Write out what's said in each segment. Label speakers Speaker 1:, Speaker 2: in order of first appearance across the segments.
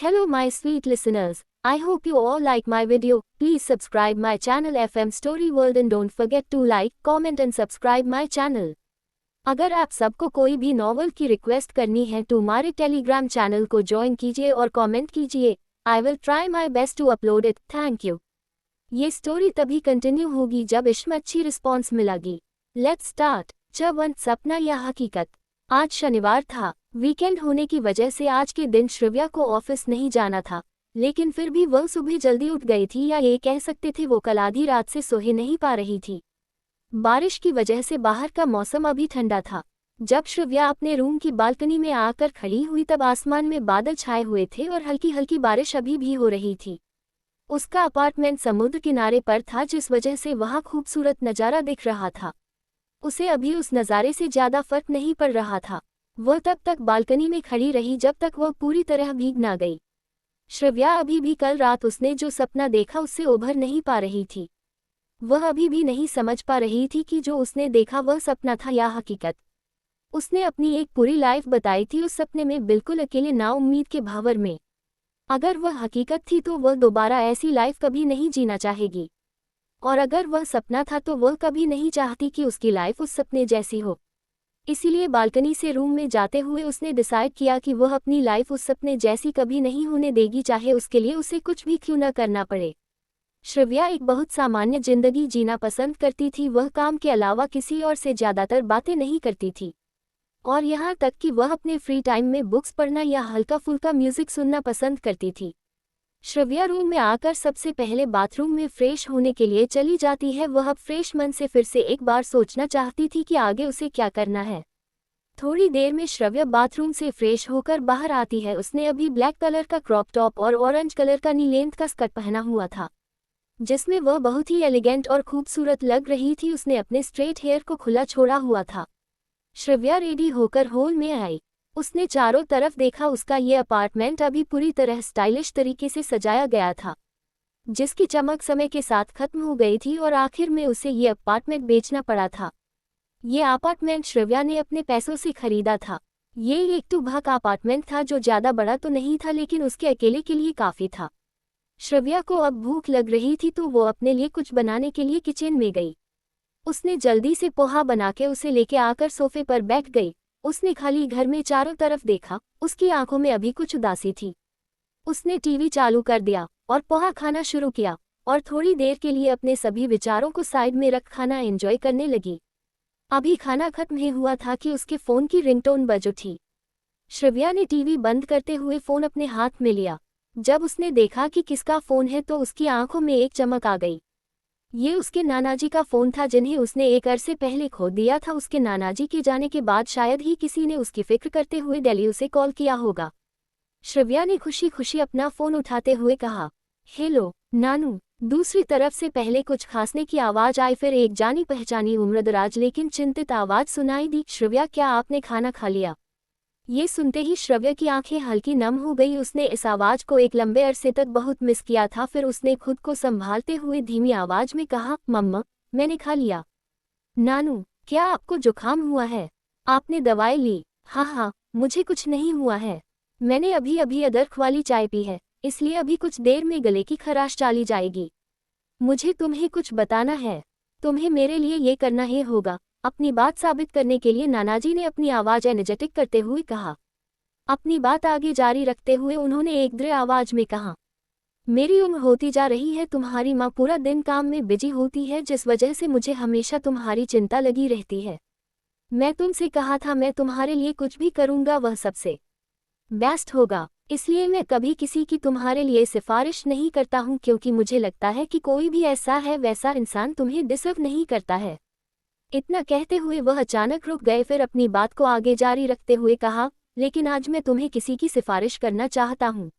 Speaker 1: Hello my sweet listeners, I hope you all like my video. Please subscribe my channel FM Story World and don't forget to like, comment and subscribe my channel. अगर आप सबको कोई भी novel की request करनी है तो हमारे टेलीग्राम चैनल को ज्वाइन कीजिए और कमेंट कीजिए. I will try my best to upload it. Thank you. ये स्टोरी तभी कंटिन्यू होगी जब इसमें अच्छी रिस्पॉन्स मिलेगी. Let's start. जब सपना या हकीकत. आज शनिवार था. वीकेंड होने की वजह से आज के दिन श्रव्या को ऑफिस नहीं जाना था, लेकिन फिर भी वह सुबह जल्दी उठ गई थी, या ये कह सकते थे वो कल आधी रात से सोहे नहीं पा रही थी. बारिश की वजह से बाहर का मौसम अभी ठंडा था. जब श्रव्या अपने रूम की बालकनी में आकर खड़ी हुई तब आसमान में बादल छाए हुए थे और हल्की हल्की बारिश अभी भी हो रही थी. उसका अपार्टमेंट समुद्र किनारे पर था, जिस वजह से वहाँ खूबसूरत नज़ारा दिख रहा था. उसे अभी उस नज़ारे से ज़्यादा फर्क नहीं पड़ रहा था. वह तब तक बालकनी में खड़ी रही जब तक वह पूरी तरह भीग ना गई. श्रव्या अभी भी कल रात उसने जो सपना देखा उससे उभर नहीं पा रही थी. वह अभी भी नहीं समझ पा रही थी कि जो उसने देखा वह सपना था या हकीकत. उसने अपनी एक पूरी लाइफ बताई थी उस सपने में, बिल्कुल अकेले ना उम्मीद के भावर में. अगर वह हकीकत थी तो वह दोबारा ऐसी लाइफ कभी नहीं जीना चाहेगी, और अगर वह सपना था तो वह कभी नहीं चाहती कि उसकी लाइफ उस सपने जैसी हो. इसीलिए बालकनी से रूम में जाते हुए उसने डिसाइड किया कि वह अपनी लाइफ उस सपने जैसी कभी नहीं होने देगी, चाहे उसके लिए उसे कुछ भी क्यों न करना पड़े. श्रव्या एक बहुत सामान्य जिंदगी जीना पसंद करती थी. वह काम के अलावा किसी और से ज़्यादातर बातें नहीं करती थी, और यहाँ तक कि वह अपने फ्री टाइम में बुक्स पढ़ना या हल्का फुल्का म्यूजिक सुनना पसंद करती थी. श्रव्या रूम में आकर सबसे पहले बाथरूम में फ्रेश होने के लिए चली जाती है. वह अब फ्रेश मन से फिर से एक बार सोचना चाहती थी कि आगे उसे क्या करना है. थोड़ी देर में श्रव्या बाथरूम से फ्रेश होकर बाहर आती है. उसने अभी ब्लैक कलर का क्रॉप टॉप और ऑरेंज कलर का नी लेंथ का स्कर्ट पहना हुआ था, जिसमें वह बहुत ही एलिगेंट और खूबसूरत लग रही थी. उसने अपने स्ट्रेट हेयर को खुला छोड़ा हुआ था. श्रव्या रेडी होकर हॉल में आई. उसने चारों तरफ देखा. उसका ये अपार्टमेंट अभी पूरी तरह स्टाइलिश तरीके से सजाया गया था, जिसकी चमक समय के साथ खत्म हो गई थी और आखिर में उसे ये अपार्टमेंट बेचना पड़ा था. ये अपार्टमेंट श्रव्या ने अपने पैसों से खरीदा था. ये एक टू भाग अपार्टमेंट था जो ज़्यादा बड़ा तो नहीं था, लेकिन उसके अकेले के लिए काफ़ी था. श्रव्या को अब भूख लग रही थी तो वो अपने लिए कुछ बनाने के लिए किचन में गई. उसने जल्दी से पोहा बना के उसे लेके आकर सोफे पर बैठ गई. उसने खाली घर में चारों तरफ देखा. उसकी आंखों में अभी कुछ उदासी थी. उसने टीवी चालू कर दिया और पोहा खाना शुरू किया, और थोड़ी देर के लिए अपने सभी विचारों को साइड में रख खाना एंजॉय करने लगी. अभी खाना खत्म ही हुआ था कि उसके फ़ोन की रिंगटोन बज उठी. श्रव्या ने टीवी बंद करते हुए फ़ोन अपने हाथ में लिया. जब उसने देखा कि किसका फ़ोन है तो उसकी आंखों में एक चमक आ गई. ये उसके नानाजी का फ़ोन था, जिन्हें उसने एक अरसे पहले खो दिया था. उसके नानाजी के जाने के बाद शायद ही किसी ने उसकी फिक्र करते हुए दिल्ली उसे कॉल किया होगा. श्रव्या ने खुशी खुशी अपना फ़ोन उठाते हुए कहा, हेलो नानू. दूसरी तरफ से पहले कुछ खांसने की आवाज़ आई, फिर एक जानी पहचानी उम्रदराज लेकिन चिंतित आवाज़ सुनाई दी, श्रव्या क्या आपने खाना खा लिया? ये सुनते ही श्रव्या की आंखें हल्की नम हो गई. उसने इस आवाज़ को एक लंबे अरसे तक बहुत मिस किया था. फिर उसने खुद को संभालते हुए धीमी आवाज़ में कहा, मम्मा मैंने खा लिया. नानू क्या आपको जुकाम हुआ है? आपने दवाई ली? हाँ, मुझे कुछ नहीं हुआ है. मैंने अभी अभी अदरक वाली चाय पी है, इसलिए अभी कुछ देर में गले की खराश चली जाएगी. मुझे तुम्हें कुछ बताना है. तुम्हें मेरे लिए ये करना ही होगा. अपनी बात साबित करने के लिए नानाजी ने अपनी आवाज़ एनर्जेटिक करते हुए कहा. अपनी बात आगे जारी रखते हुए उन्होंने एक दृढ़ आवाज़ में कहा, मेरी उम्र होती जा रही है. तुम्हारी माँ पूरा दिन काम में बिजी होती है, जिस वजह से मुझे हमेशा तुम्हारी चिंता लगी रहती है. मैं तुमसे कहा था मैं तुम्हारे लिए कुछ भी करूँगा वह सबसे बेस्ट होगा. इसलिए मैं कभी किसी की तुम्हारे लिए सिफारिश नहीं करता हूँ, क्योंकि मुझे लगता है कि कोई भी ऐसा है वैसा इंसान तुम्हें डिजर्व नहीं करता है. इतना कहते हुए वह अचानक रुक गए. फिर अपनी बात को आगे जारी रखते हुए कहा, लेकिन आज मैं तुम्हें किसी की सिफारिश करना चाहता हूँ.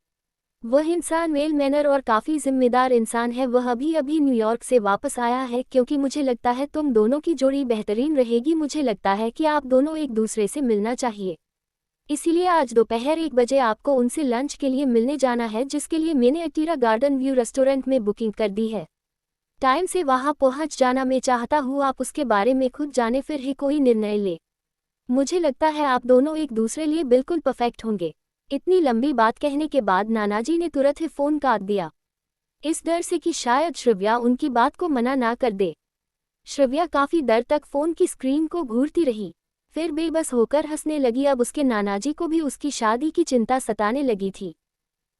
Speaker 1: वह इंसान वेल मैनर और काफ़ी जिम्मेदार इंसान है. वह अभी अभी न्यूयॉर्क से वापस आया है, क्योंकि मुझे लगता है तुम दोनों की जोड़ी बेहतरीन रहेगी. मुझे लगता है कि आप दोनों एक दूसरे से मिलना चाहिए. इसीलिए आज दोपहर 1 बजे आपको उनसे लंच के लिए मिलने जाना है, जिसके लिए मैंने अटीरा गार्डन व्यू रेस्टोरेंट में बुकिंग कर दी है. टाइम से वहाँ पहुँच जाना. मैं चाहता हूँ आप उसके बारे में खुद जाने फिर ही कोई निर्णय ले. मुझे लगता है आप दोनों एक दूसरे लिए बिल्कुल परफेक्ट होंगे. इतनी लंबी बात कहने के बाद नानाजी ने तुरंत ही फोन काट दिया, इस डर से कि शायद श्रव्या उनकी बात को मना ना कर दे। श्रव्या काफी देर तक फोन की स्क्रीन को घूरती रही, फिर बेबस होकर हंसने लगी। अब उसके नानाजी को भी उसकी शादी की चिंता सताने लगी थी।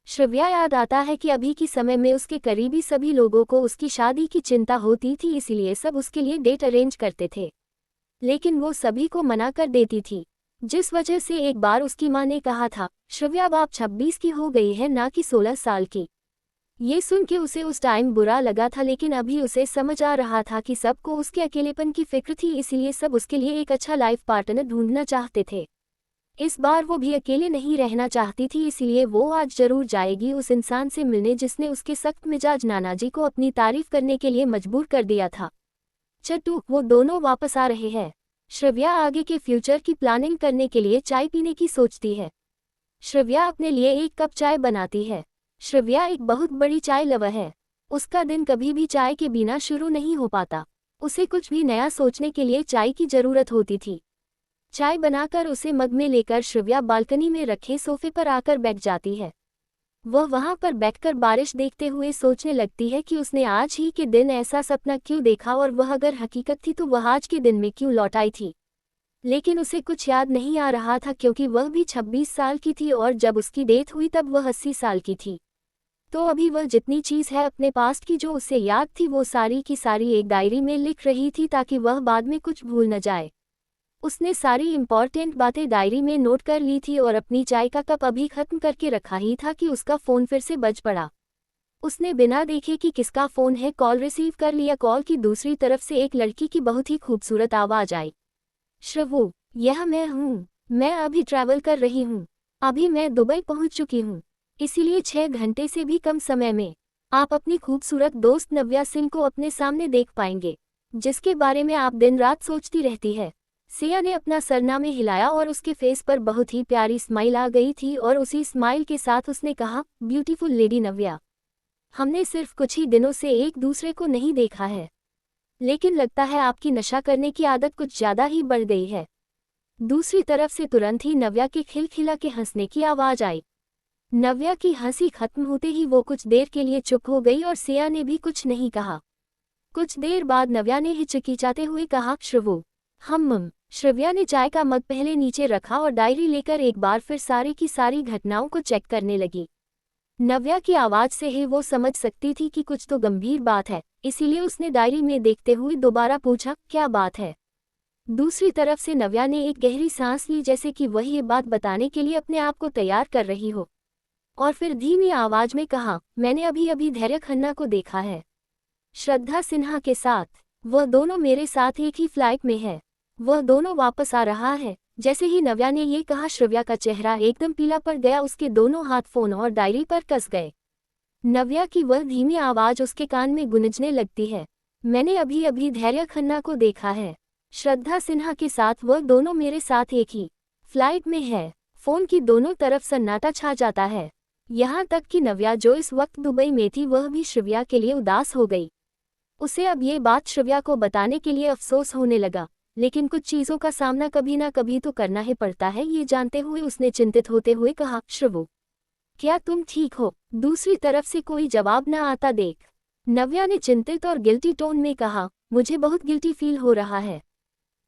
Speaker 1: श्रव्या याद आता है कि अभी के समय में उसके करीबी सभी लोगों को उसकी शादी की चिंता होती थी, इसीलिए सब उसके लिए डेट अरेंज करते थे, लेकिन वो सभी को मना कर देती थी। जिस वजह से एक बार उसकी माँ ने कहा था, श्रव्या अब आप 26 की हो गई है, ना कि 16 साल की। ये सुन के उसे उस टाइम बुरा लगा था, लेकिन अभी उसे समझ आ रहा था कि सबको उसके अकेलेपन की फिक्र थी, इसीलिए सब उसके लिए एक अच्छा लाइफ पार्टनर ढूंढना चाहते थे। इस बार वो भी अकेले नहीं रहना चाहती थी, इसीलिए वो आज जरूर जाएगी उस इंसान से मिलने जिसने उसके सख्त मिजाज नानाजी को अपनी तारीफ करने के लिए मजबूर कर दिया था। चट्टू, वो दोनों वापस आ रहे हैं। श्रव्या आगे के फ्यूचर की प्लानिंग करने के लिए चाय पीने की सोचती है। श्रव्या अपने लिए एक कप चाय बनाती है। श्रव्या एक बहुत बड़ी चाय लवर है। उसका दिन कभी भी चाय के बिना शुरू नहीं हो पाता। उसे कुछ भी नया सोचने के लिए चाय की जरूरत होती थी। चाय बनाकर उसे मग में लेकर श्रव्या बालकनी में रखे सोफे पर आकर बैठ जाती है। वह वहां पर बैठकर बारिश देखते हुए सोचने लगती है कि उसने आज ही के दिन ऐसा सपना क्यों देखा, और वह अगर हकीकत थी तो वह आज के दिन में क्यों लौट आई थी। लेकिन उसे कुछ याद नहीं आ रहा था, क्योंकि वह भी 26 साल की थी और जब उसकी डेथ हुई तब वह 80 साल की थी। तो अभी वह जितनी चीज़ है अपने पास्ट की जो उसे याद थी, वो सारी की सारी एक डायरी में लिख रही थी, ताकि वह बाद में कुछ भूल न जाए। उसने सारी इम्पॉर्टेंट बातें डायरी में नोट कर ली थी और अपनी चाय का कप अभी खत्म करके रखा ही था कि उसका फ़ोन फिर से बज पड़ा। उसने बिना देखे कि किसका फ़ोन है कॉल रिसीव कर लिया। कॉल की दूसरी तरफ से एक लड़की की बहुत ही खूबसूरत आवाज़ आई। श्रवू, यह मैं हूँ। मैं अभी ट्रैवल कर रही हूँ। अभी मैं दुबई पहुँच चुकी हूँ, इसीलिए 6 घंटे से भी कम समय में आप अपनी खूबसूरत दोस्त नव्या सिंह को अपने सामने देख पाएंगे, जिसके बारे में आप दिन रात सोचती रहती है। सिया ने अपना सरनामे हिलाया और उसके फेस पर बहुत ही प्यारी स्माइल आ गई थी, और उसी स्माइल के साथ उसने कहा, ब्यूटीफुल लेडी नव्या, हमने सिर्फ कुछ ही दिनों से एक दूसरे को नहीं देखा है, लेकिन लगता है आपकी नशा करने की आदत कुछ ज़्यादा ही बढ़ गई है। दूसरी तरफ से तुरंत ही नव्या के खिलखिला के हंसने की आवाज़ आई। नव्या की हंसी खत्म होते ही वो कुछ देर के लिए चुप हो गई और सिया ने भी कुछ नहीं कहा। कुछ देर बाद नव्या ने हिचकिचाते हुए कहा, श्रवू, हम। श्रव्या ने चाय का मग पहले नीचे रखा और डायरी लेकर एक बार फिर सारी की सारी घटनाओं को चेक करने लगी। नव्या की आवाज़ से ही वो समझ सकती थी कि कुछ तो गंभीर बात है, इसीलिए उसने डायरी में देखते हुए दोबारा पूछा, क्या बात है। दूसरी तरफ से नव्या ने एक गहरी सांस ली, जैसे कि वह ये बात बताने के लिए अपने आप को तैयार कर रही हो, और फिर धीमी आवाज में कहा, मैंने अभी अभी धैर्य खन्ना को देखा है, श्रद्धा सिन्हा के साथ। वह दोनों मेरे साथ एक ही फ्लाइट में है। वह दोनों वापस आ रहा है। जैसे ही नव्या ने ये कहा, श्रव्या का चेहरा एकदम पीला पड़ गया। उसके दोनों हाथ फोन और डायरी पर कस गए। नव्या की वह धीमी आवाज उसके कान में गुंजने लगती है, मैंने अभी अभी धैर्य खन्ना को देखा है, श्रद्धा सिन्हा के साथ। वह दोनों मेरे साथ एक ही फ्लाइट में है। फोन की दोनों तरफ सन्नाटा छा जाता है। यहाँ तक कि नव्या, जो इस वक्त दुबई में थी, वह भी श्रव्या के लिए उदास हो गई। उसे अब ये बात श्रव्या को बताने के लिए अफसोस होने लगा, लेकिन कुछ चीज़ों का सामना कभी ना कभी तो करना ही पड़ता है। ये जानते हुए उसने चिंतित होते हुए कहा, श्रवू, क्या तुम ठीक हो। दूसरी तरफ से कोई जवाब न आता देख नव्या ने चिंतित और गिल्टी टोन में कहा, मुझे बहुत गिल्टी फील हो रहा है।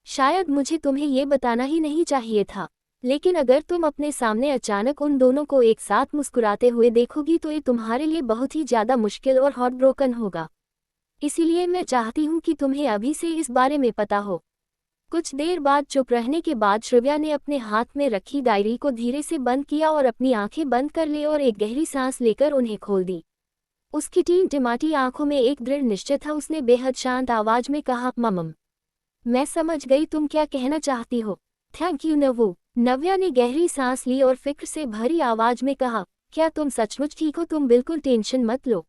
Speaker 1: शायद मुझे तुम्हें ये बताना ही नहीं चाहिए था, लेकिन अगर तुम अपने सामने अचानक उन दोनों को एक साथ मुस्कुराते हुए देखोगी तो ये तुम्हारे लिए बहुत ही ज़्यादा मुश्किल और हार्ट ब्रोकन होगा। इसीलिए मैं चाहती हूँ कि तुम्हें अभी से इस बारे में पता हो। कुछ देर बाद चुप रहने के बाद श्रव्या ने अपने हाथ में रखी डायरी को धीरे से बंद किया और अपनी आंखें बंद कर ली और एक गहरी सांस लेकर उन्हें खोल दी। उसकी टिमटिमाती आंखों में एक दृढ़ निश्चय था। उसने बेहद शांत आवाज में कहा, ममम, मैं समझ गई तुम क्या कहना चाहती हो। थैंक यू नव्या। नव्या ने गहरी सांस ली और फिक्र से भरी आवाज में कहा, क्या तुम सचमुच ठीक हो। तुम बिल्कुल टेंशन मत लो।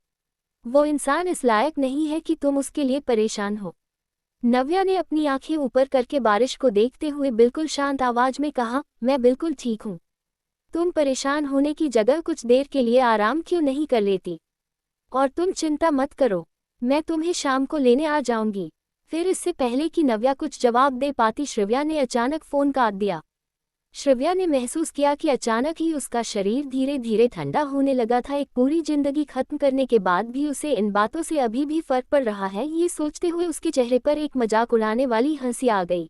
Speaker 1: वो इंसान इस लायक नहीं है कि तुम उसके लिए परेशान हो। नव्या ने अपनी आंखें ऊपर करके बारिश को देखते हुए बिल्कुल शांत आवाज में कहा, मैं बिल्कुल ठीक हूँ। तुम परेशान होने की जगह कुछ देर के लिए आराम क्यों नहीं कर लेती। और तुम चिंता मत करो, मैं तुम्हें शाम को लेने आ जाऊंगी। फिर इससे पहले कि नव्या कुछ जवाब दे पाती, श्रव्या ने अचानक फोन काट दिया। श्रव्या ने महसूस किया कि अचानक ही उसका शरीर धीरे धीरे ठंडा होने लगा था। एक पूरी जिंदगी खत्म करने के बाद भी उसे इन बातों से अभी भी फर्क पड़ रहा है, ये सोचते हुए उसके चेहरे पर एक मजाक उड़ाने वाली हंसी आ गई।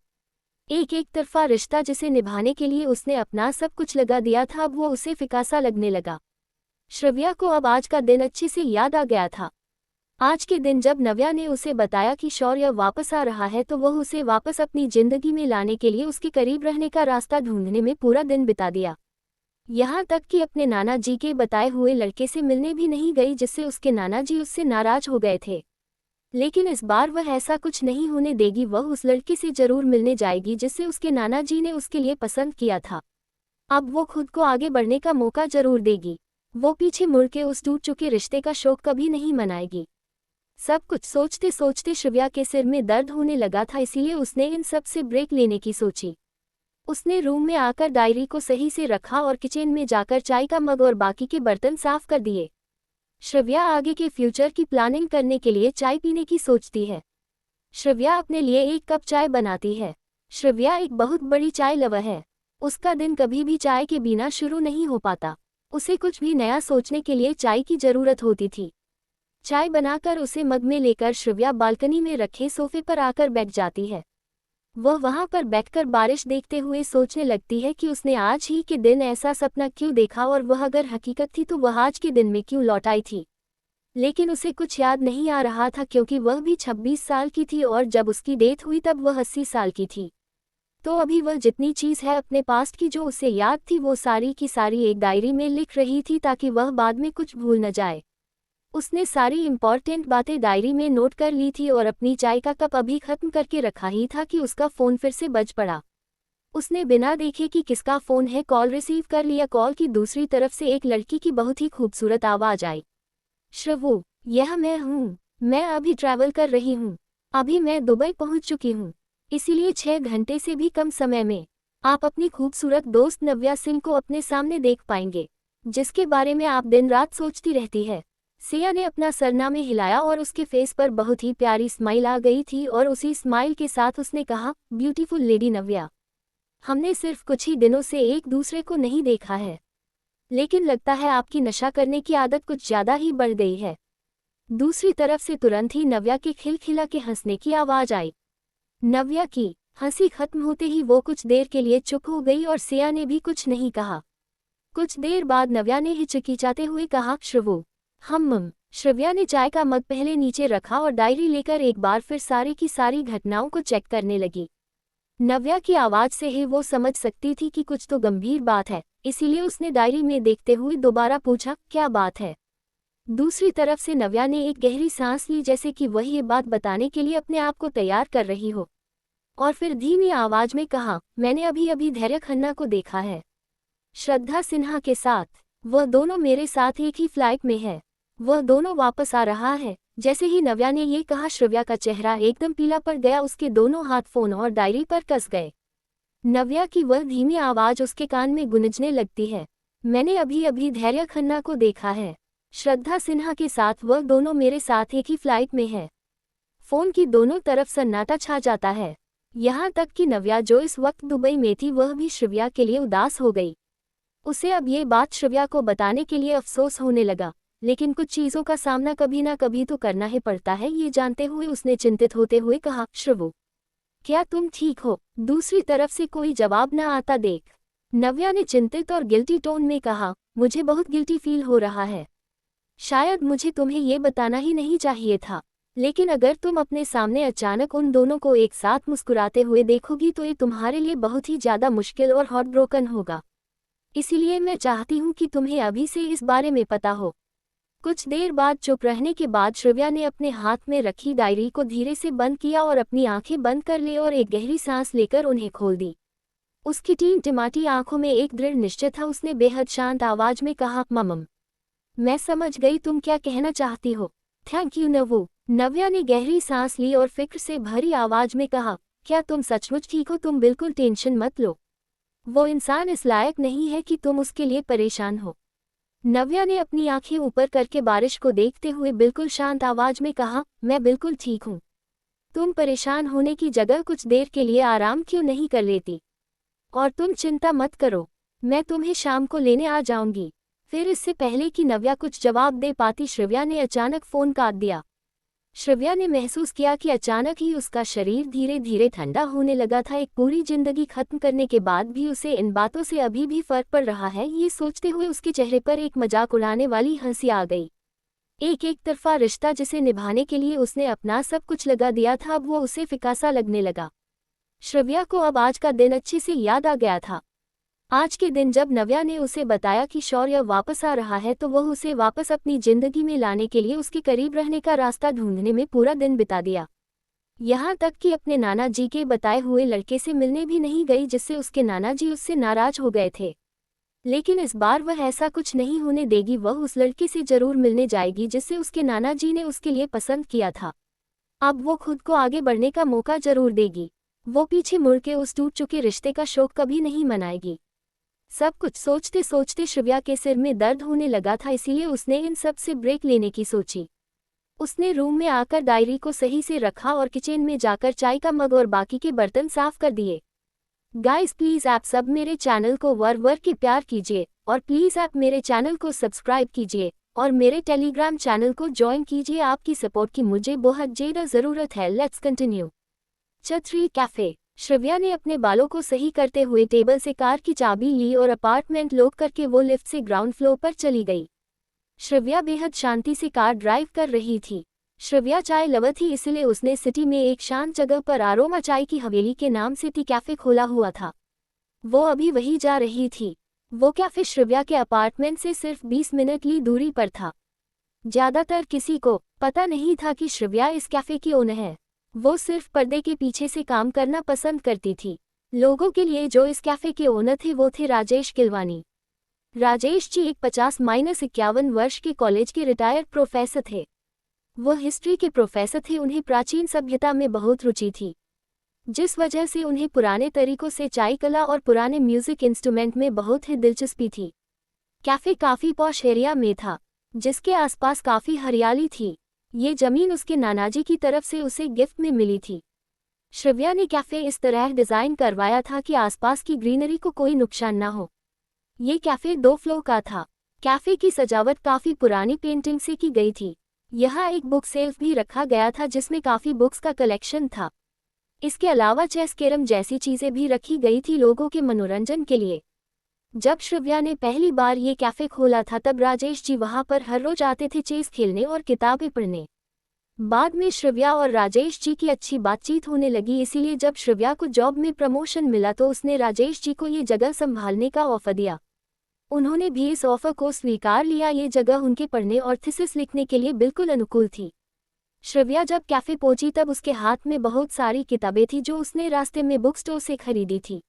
Speaker 1: एक तरफा रिश्ता जिसे निभाने के लिए उसने अपना सब कुछ लगा दिया था, अब वो उसे फिकासा लगने लगा। श्रव्या को अब आज का दिन अच्छे से याद आ गया था। आज के दिन जब नव्या ने उसे बताया कि शौर्य वापस आ रहा है, तो वह उसे वापस अपनी जिंदगी में लाने के लिए उसके करीब रहने का रास्ता ढूंढने में पूरा दिन बिता दिया। यहाँ तक कि अपने नाना जी के बताए हुए लड़के से मिलने भी नहीं गई, जिससे उसके नाना जी उससे नाराज हो गए थे। लेकिन इस बार वह ऐसा कुछ नहीं होने देगी, वह उस लड़के से जरूर मिलने जाएगी जिससे उसके नाना जी ने उसके लिए पसंद किया था। अब वो खुद को आगे बढ़ने का मौका जरूर देगी। वो पीछे मुड़ के उस टूट चुके रिश्ते का शोक कभी नहीं मनाएगी। सब कुछ सोचते सोचते श्रव्या के सिर में दर्द होने लगा था, इसीलिए उसने इन सब से ब्रेक लेने की सोची। उसने रूम में आकर डायरी को सही से रखा और किचन में जाकर चाय का मग और बाकी के बर्तन साफ कर दिए। श्रव्या आगे के फ्यूचर की प्लानिंग करने के लिए चाय पीने की सोचती है। श्रव्या अपने लिए एक कप चाय बनाती है। श्रव्या एक बहुत बड़ी चाय लवर है। उसका दिन कभी भी चाय के बिना शुरू नहीं हो पाता। उसे कुछ भी नया सोचने के लिए चाय की जरूरत होती थी। चाय बनाकर उसे मग में लेकर श्रव्या बालकनी में रखे सोफे पर आकर बैठ जाती है। वह वहां पर बैठकर बारिश देखते हुए सोचने लगती है कि उसने आज ही के दिन ऐसा सपना क्यों देखा, और वह अगर हकीकत थी तो वह आज के दिन में क्यों लौट आई थी। लेकिन उसे कुछ याद नहीं आ रहा था, क्योंकि वह भी 26 साल की थी और जब उसकी डेथ हुई तब वह 80 साल की थी। तो अभी वह जितनी चीज़ है अपने पास्ट की जो उसे याद थी, वो सारी की सारी एक डायरी में लिख रही थी, ताकि वह बाद में कुछ भूल न जाए। उसने सारी इम्पॉर्टेंट बातें डायरी में नोट कर ली थी और अपनी चाय का कप अभी खत्म करके रखा ही था कि उसका फ़ोन फिर से बज पड़ा। उसने बिना देखे कि किसका फ़ोन है कॉल रिसीव कर लिया। कॉल की दूसरी तरफ से एक लड़की की बहुत ही खूबसूरत आवाज़ आई। श्रवो, यह मैं हूँ। मैं अभी ट्रैवल कर रही हूँ। अभी मैं दुबई पहुँच चुकी हूँ, इसीलिए 6 घंटे से भी कम समय में आप अपनी खूबसूरत दोस्त नव्या सिंह को अपने सामने देख पाएंगे, जिसके बारे में आप दिन रात सोचती रहती है। सिया ने अपना सरनामे हिलाया और उसके फेस पर बहुत ही प्यारी स्माइल आ गई थी, और उसी स्माइल के साथ उसने कहा, ब्यूटीफुल लेडी नव्या, हमने सिर्फ कुछ ही दिनों से एक दूसरे को नहीं देखा है, लेकिन लगता है आपकी नशा करने की आदत कुछ ज्यादा ही बढ़ गई है। दूसरी तरफ से तुरंत ही नव्या के खिलखिला के हंसने की आवाज आई। नव्या की हंसी खत्म होते ही वो कुछ देर के लिए चुप हो गई और सिया ने भी कुछ नहीं कहा। कुछ देर बाद नव्या ने हिचकिचाते हुए कहा, श्रवो, हम। श्रव्या ने चाय का मग पहले नीचे रखा और डायरी लेकर एक बार फिर सारी की सारी घटनाओं को चेक करने लगी। नव्या की आवाज से ही वो समझ सकती थी कि कुछ तो गंभीर बात है, इसीलिए उसने डायरी में देखते हुए दोबारा पूछा, क्या बात है। दूसरी तरफ से नव्या ने एक गहरी सांस ली, जैसे कि वह ये बात बताने के लिए अपने आप को तैयार कर रही हो, और फिर धीमी आवाज में कहा, मैंने अभी अभी धैर्य खन्ना को देखा है, श्रद्धा सिन्हा के साथ। वह दोनों मेरे साथ एक ही फ्लाइट में है। वह दोनों वापस आ रहा है। जैसे ही नव्या ने ये कहा, श्रव्या का चेहरा एकदम पीला पड़ गया। उसके दोनों हाथ फोन और डायरी पर कस गए। नव्या की वह धीमी आवाज उसके कान में गूंजने लगती है, मैंने अभी अभी धैर्य खन्ना को देखा है, श्रद्धा सिन्हा के साथ। वह दोनों मेरे साथ एक ही फ्लाइट में है। फोन की दोनों तरफ सन्नाटा छा जाता है। यहाँ तक कि नव्या जो इस वक्त दुबई में थी, वह भी श्रव्या के लिए उदास हो गई। उसे अब ये बात श्रव्या को बताने के लिए अफसोस होने लगा, लेकिन कुछ चीज़ों का सामना कभी ना कभी तो करना ही पड़ता है। ये जानते हुए उसने चिंतित होते हुए कहा, श्रवो, क्या तुम ठीक हो। दूसरी तरफ से कोई जवाब न आता देख नव्या ने चिंतित और गिल्टी टोन में कहा, मुझे बहुत गिल्टी फील हो रहा है। शायद मुझे तुम्हें ये बताना ही नहीं चाहिए था, लेकिन अगर तुम अपने सामने अचानक उन दोनों को एक साथ मुस्कुराते हुए देखोगी तो ये तुम्हारे लिए बहुत ही ज़्यादा मुश्किल और हार्ट ब्रोकन होगा। इसीलिए मैं चाहती हूँ कि तुम्हें अभी से इस बारे में पता हो। कुछ देर बाद चुप रहने के बाद श्रव्या ने अपने हाथ में रखी डायरी को धीरे से बंद किया और अपनी आंखें बंद कर ली और एक गहरी सांस लेकर उन्हें खोल दी। उसकी टिमटिमाती आंखों में एक दृढ़ निश्चय था। उसने बेहद शांत आवाज में कहा, ममम, मैं समझ गई तुम क्या कहना चाहती हो। Thank you नवू। नव्या ने गहरी सांस ली और फिक्र से भरी आवाज में कहा, क्या तुम सचमुच ठीक हो। तुम बिल्कुल टेंशन मत लो। वो इंसान इस लायक नहीं है कि तुम उसके लिए परेशान हो। नव्या ने अपनी आंखें ऊपर करके बारिश को देखते हुए बिल्कुल शांत आवाज में कहा, मैं बिल्कुल ठीक हूँ। तुम परेशान होने की जगह कुछ देर के लिए आराम क्यों नहीं कर लेती। और तुम चिंता मत करो, मैं तुम्हें शाम को लेने आ जाऊंगी। फिर इससे पहले कि नव्या कुछ जवाब दे पाती श्रव्या ने अचानक फोन काट दिया। श्रव्या ने महसूस किया कि अचानक ही उसका शरीर धीरे धीरे ठंडा होने लगा था। एक पूरी जिंदगी खत्म करने के बाद भी उसे इन बातों से अभी भी फर्क पड़ रहा है, ये सोचते हुए उसके चेहरे पर एक मजाक उड़ाने वाली हंसी आ गई। एक तरफा रिश्ता जिसे निभाने के लिए उसने अपना सब कुछ लगा दिया था, अब वो उसे फिकासा लगने लगा। श्रव्या को अब आज का दिन अच्छे से याद आ गया था। आज के दिन जब नव्या ने उसे बताया कि शौर्य वापस आ रहा है, तो वह उसे वापस अपनी जिंदगी में लाने के लिए उसके करीब रहने का रास्ता ढूंढने में पूरा दिन बिता दिया। यहाँ तक कि अपने नाना जी के बताए हुए लड़के से मिलने भी नहीं गई, जिससे उसके नाना जी उससे नाराज हो गए थे। लेकिन इस बार वह ऐसा कुछ नहीं होने देगी, वह उस लड़के से जरूर मिलने जाएगी जिससे उसके नाना जी ने उसके लिए पसंद किया था। अब वो खुद को आगे बढ़ने का मौका जरूर देगी। वो पीछे मुड़ के उस टूट चुके रिश्ते का शोक कभी नहीं मनाएगी। सब कुछ सोचते सोचते श्रव्या के सिर में दर्द होने लगा था, इसीलिए उसने इन सब से ब्रेक लेने की सोची। उसने रूम में आकर डायरी को सही से रखा और किचन में जाकर चाय का मग और बाकी के बर्तन साफ कर दिए। गाइस प्लीज़ आप सब मेरे चैनल को वर के प्यार कीजिए और प्लीज़ आप मेरे चैनल को सब्सक्राइब कीजिए और मेरे टेलीग्राम चैनल को ज्वाइन कीजिए। आपकी सपोर्ट की मुझे बहुत ज़्यादा ज़रूरत है। Let's continue. छतरी कैफ़े। श्रव्या ने अपने बालों को सही करते हुए टेबल से कार की चाबी ली और अपार्टमेंट लॉक करके वो लिफ्ट से ग्राउंड फ्लोर पर चली गई। श्रव्या बेहद शांति से कार ड्राइव कर रही थी। श्रव्या चाय लवर थी, इसलिए उसने सिटी में एक शांत जगह पर आरोमा चाय की हवेली के नाम से टी कैफे खोला हुआ था। वो अभी वही जा रही थी। वो कैफे श्रव्या के अपार्टमेंट से सिर्फ 20 मिनट की दूरी पर था। ज्यादातर किसी को पता नहीं था कि श्रव्या इस कैफे की ओनर है। वो सिर्फ पर्दे के पीछे से काम करना पसंद करती थी। लोगों के लिए जो इस कैफे के ओनर थे वो थे राजेश किलवानी। राजेश जी एक 50-51 वर्ष के कॉलेज के रिटायर्ड प्रोफेसर थे। वो हिस्ट्री के प्रोफेसर थे। उन्हें प्राचीन सभ्यता में बहुत रुचि थी, जिस वजह से उन्हें पुराने तरीकों से चाय कला और पुराने म्यूजिक इंस्ट्रूमेंट में बहुत ही दिलचस्पी थी। कैफे काफ़ी पॉश एरिया में था, जिसके आसपास काफ़ी हरियाली थी। ये जमीन उसके नानाजी की तरफ से उसे गिफ्ट में मिली थी। श्रव्या ने कैफे इस तरह डिज़ाइन करवाया था कि आसपास की ग्रीनरी को कोई नुकसान न हो। ये कैफे 2 फ्लोर का था। कैफे की सजावट काफ़ी पुरानी पेंटिंग से की गई थी। यहाँ एक बुक सेल्फ भी रखा गया था जिसमें काफ़ी बुक्स का कलेक्शन था। इसके अलावा चेस कैरम जैसी चीज़ें भी रखी गई थी लोगों के मनोरंजन के लिए। जब श्रव्या ने पहली बार ये कैफे खोला था तब राजेश जी वहाँ पर हर रोज आते थे चेस खेलने और किताबें पढ़ने। बाद में श्रव्या और राजेश जी की अच्छी बातचीत होने लगी, इसीलिए जब श्रव्या को जॉब में प्रमोशन मिला तो उसने राजेश जी को ये जगह संभालने का ऑफर दिया। उन्होंने भी इस ऑफर को स्वीकार लिया। ये जगह उनके पढ़ने और थीसिस लिखने के लिए बिल्कुल अनुकूल थी। श्रव्या जब कैफे पहुंची तब उसके हाथ में बहुत सारी किताबें थी जो उसने रास्ते में बुक स्टोर से खरीदी थी।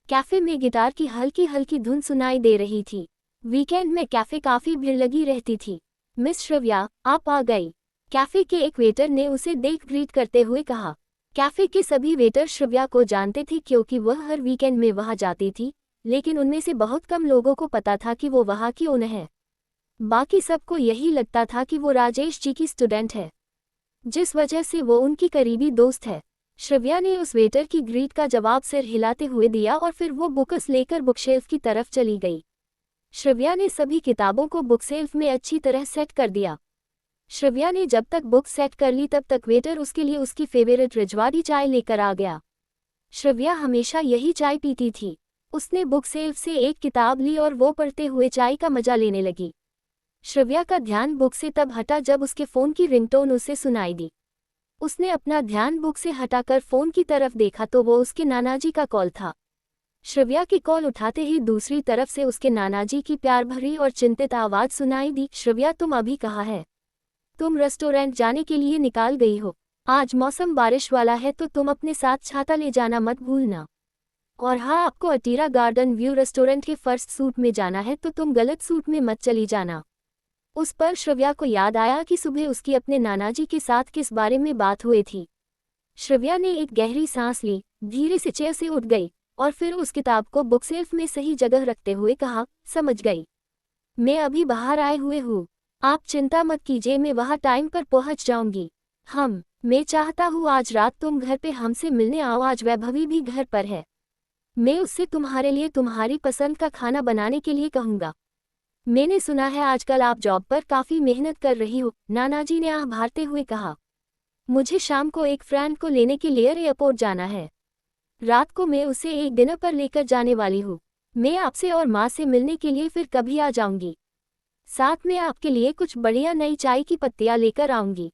Speaker 1: कैफे में गिटार की हल्की हल्की धुन सुनाई दे रही थी। वीकेंड में कैफे काफी भीड़ लगी रहती थी। मिस श्रव्या, आप आ गई, कैफे के एक वेटर ने उसे देख ग्रीट करते हुए कहा। कैफे के सभी वेटर श्रव्या को जानते थे क्योंकि वह हर वीकेंड में वहां जाती थी, लेकिन उनमें से बहुत कम लोगों को पता था कि वो वहां की ओनर है। बाकी सबको यही लगता था कि वो राजेश जी की स्टूडेंट है, जिस वजह से वो उनकी करीबी दोस्त है। श्रव्या ने उस वेटर की ग्रीट का जवाब सिर हिलाते हुए दिया और फिर वो बुक्स लेकर बुकशेल्फ की तरफ चली गई। श्रव्या ने सभी किताबों को बुकशेल्फ में अच्छी तरह सेट कर दिया। श्रव्या ने जब तक बुक सेट कर ली तब तक वेटर उसके लिए उसकी फेवरेट रजवाड़ी चाय लेकर आ गया। श्रव्या हमेशा यही चाय पीती थी। उसने बुकशेल्फ से एक किताब ली और वो पढ़ते हुए चाय का मजा लेने लगी। श्रव्या का ध्यान बुक से तब हटा जब उसके फ़ोन की रिंगटोन उसे सुनाई दी। उसने अपना ध्यान बुक से हटाकर फ़ोन की तरफ देखा तो वो उसके नानाजी का कॉल था। श्रव्या की कॉल उठाते ही दूसरी तरफ से उसके नानाजी की प्यार भरी और चिंतित आवाज़ सुनाई दी। श्रव्या, तुम अभी कहाँ है? तुम रेस्टोरेंट जाने के लिए निकाल गई हो। आज मौसम बारिश वाला है तो तुम अपने साथ छाता ले जाना मत भूलना। और हाँ, आपको अटीरा गार्डन व्यू रेस्टोरेंट के फर्स्ट सूट में जाना है तो तुम गलत सूट में मत चली जाना। उस पर श्रव्या को याद आया कि सुबह उसकी अपने नानाजी के साथ किस बारे में बात हुई थी। श्रव्या ने एक गहरी सांस ली, धीरे से चेयर से उठ गई और फिर उस किताब को बुकशेल्फ में सही जगह रखते हुए कहा, समझ गई। मैं अभी बाहर आए हुए हूँ, आप चिंता मत कीजिए, मैं वहाँ टाइम पर पहुँच जाऊंगी। मैं चाहता हूँ आज रात तुम घर पे हमसे मिलने आओ। आज वैभवी भी घर पर है। मैं उससे तुम्हारे लिए तुम्हारी पसंद का खाना बनाने के लिए कहूँगा। मैंने सुना है आजकल आप जॉब पर काफ़ी मेहनत कर रही हो, नानाजी ने आह भरते हुए कहा। मुझे शाम को एक फ्रेंड को लेने के लिए एयरपोर्ट जाना है। रात को मैं उसे एक डिनर पर लेकर जाने वाली हूँ। मैं आपसे और माँ से मिलने के लिए फिर कभी आ जाऊंगी। साथ में आपके लिए कुछ बढ़िया नई चाय की पत्तियां लेकर आऊंगी।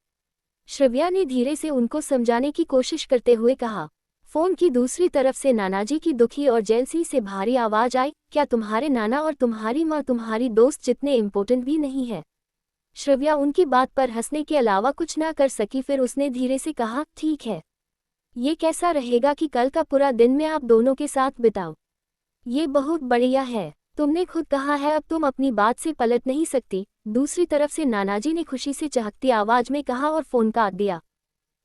Speaker 1: श्रव्या ने धीरे से उनको समझाने की कोशिश करते हुए कहा। फोन की दूसरी तरफ से नानाजी की दुखी और जेलसी से भारी आवाज आई, क्या तुम्हारे नाना और तुम्हारी माँ तुम्हारी दोस्त जितने इम्पोर्टेंट भी नहीं है? श्रव्या उनकी बात पर हंसने के अलावा कुछ ना कर सकी। फिर उसने धीरे से कहा, ठीक है, ये कैसा रहेगा कि कल का पूरा दिन मैं आप दोनों के साथ बिताऊं? ये बहुत बढ़िया है। तुमने खुद कहा है अब तुम अपनी बात से पलट नहीं सकती। दूसरी तरफ से नानाजी ने खुशी से चहकती आवाज में कहा और फोन काट दिया।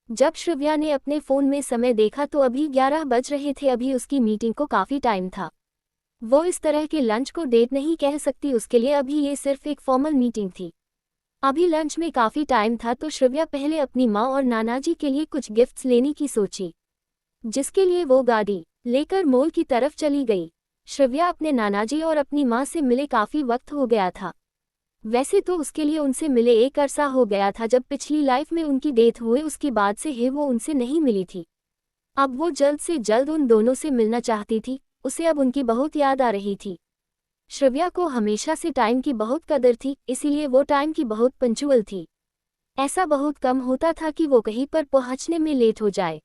Speaker 1: जब श्रव्या ने अपने फोन में समय देखा तो अभी 11 बज रहे थे। अभी उसकी मीटिंग को काफी टाइम था। वो इस तरह के लंच को डेट नहीं कह सकती, उसके लिए अभी ये सिर्फ एक फॉर्मल मीटिंग थी। अभी लंच में काफी टाइम था तो श्रव्या पहले अपनी माँ और नानाजी के लिए कुछ गिफ्ट्स लेने की सोची, जिसके लिए वो गाड़ी लेकर मॉल की तरफ चली गई। श्रव्या अपने नानाजी और अपनी माँ से मिले काफी वक्त हो गया था। वैसे तो उसके लिए उनसे मिले एक अरसा हो गया था, जब पिछली लाइफ में उनकी डेथ हुए उसके बाद से ही वो उनसे नहीं मिली थी। अब वो जल्द से जल्द उन दोनों से मिलना चाहती थी। उसे अब उनकी बहुत याद आ रही थी। श्रव्या को हमेशा से टाइम की बहुत कदर थी, इसीलिए वो टाइम की बहुत पंचुअल थी। ऐसा बहुत कम होता था कि वो कहीं पर पहुंचने में लेट हो जाए।